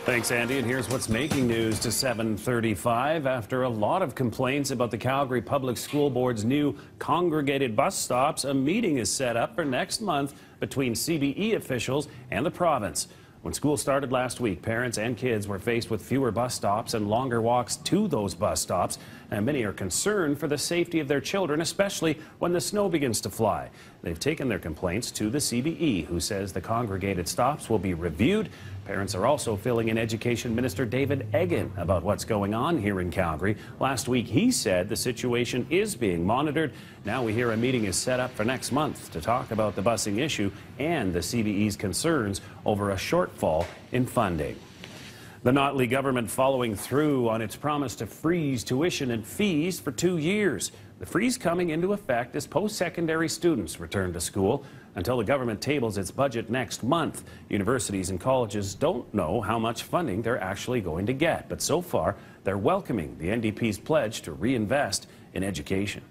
Thanks, Andy. And here's what's making news to 7:35. After a lot of complaints about the Calgary Public School Board's new congregated bus stops, a meeting is set up for next month between CBE officials and the province. When school started last week, parents and kids were faced with fewer bus stops and longer walks to those bus stops. And many are concerned for the safety of their children, especially when the snow begins to fly. They've taken their complaints to the CBE, who says the congregated stops will be reviewed. Parents are also filling in Education Minister David Eggen about what's going on here in Calgary. Last week, he said the situation is being monitored. Now we hear a meeting is set up for next month to talk about the busing issue and the CBE's concerns over a shortfall in funding. The Notley government following through on its promise to freeze tuition and fees for 2 years. The freeze coming into effect as post-secondary students return to school until the government tables its budget next month. Universities and colleges don't know how much funding they're actually going to get, but so far they're welcoming the NDP's pledge to reinvest in education.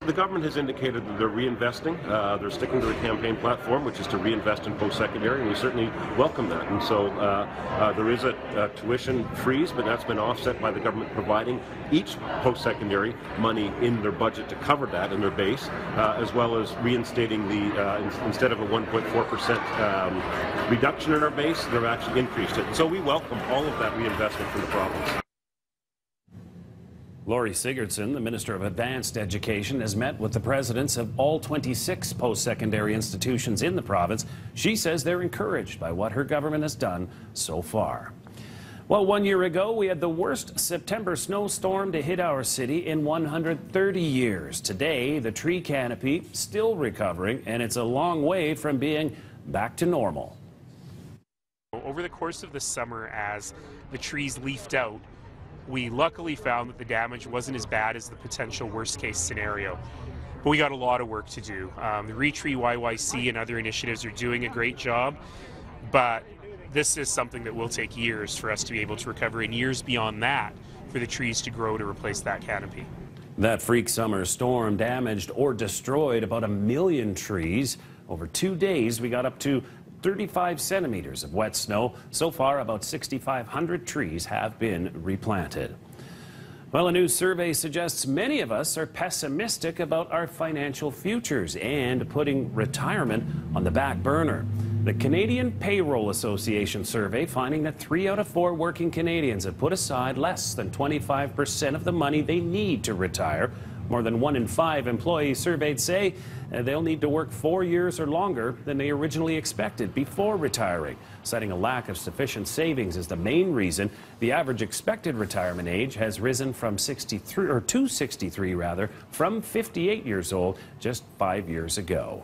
The government has indicated that they're reinvesting. They're sticking to the campaign platform, which is to reinvest in post-secondary, and we certainly welcome that. And so there is a tuition freeze, but that's been offset by the government providing each post-secondary money in their budget to cover that in their base, as well as reinstating the, instead of a 1.4% reduction in our base, they've actually increased it. And so we welcome all of that reinvestment from the province. Laurie Sigurdsson, the Minister of Advanced Education, has met with the presidents of all 26 post-secondary institutions in the province. She says they're encouraged by what her government has done so far. Well, 1 year ago, we had the worst September snowstorm to hit our city in 130 years. Today, the tree canopy still recovering, and it's a long way from being back to normal. Over the course of the summer, as the trees leafed out, we luckily found that the damage wasn't as bad as the potential worst-case scenario. But we got a lot of work to do. The Retree YYC and other initiatives are doing a great job, but this is something that will take years for us to be able to recover, and years beyond that for the trees to grow to replace that canopy. That freak summer storm damaged or destroyed about 1 million trees. Over 2 days, we got up to 35 centimeters of wet snow. So far, about 6,500 trees have been replanted. Well, a new survey suggests many of us are pessimistic about our financial futures and putting retirement on the back burner. The Canadian Payroll Association survey finding that 3 out of 4 working Canadians have put aside less than 25% of the money they need to retire. More than 1 in 5 employees surveyed say they'll need to work 4 years or longer than they originally expected before retiring, citing a lack of sufficient savings as the main reason. The average expected retirement age has risen from 63 from 58 years old just 5 years ago.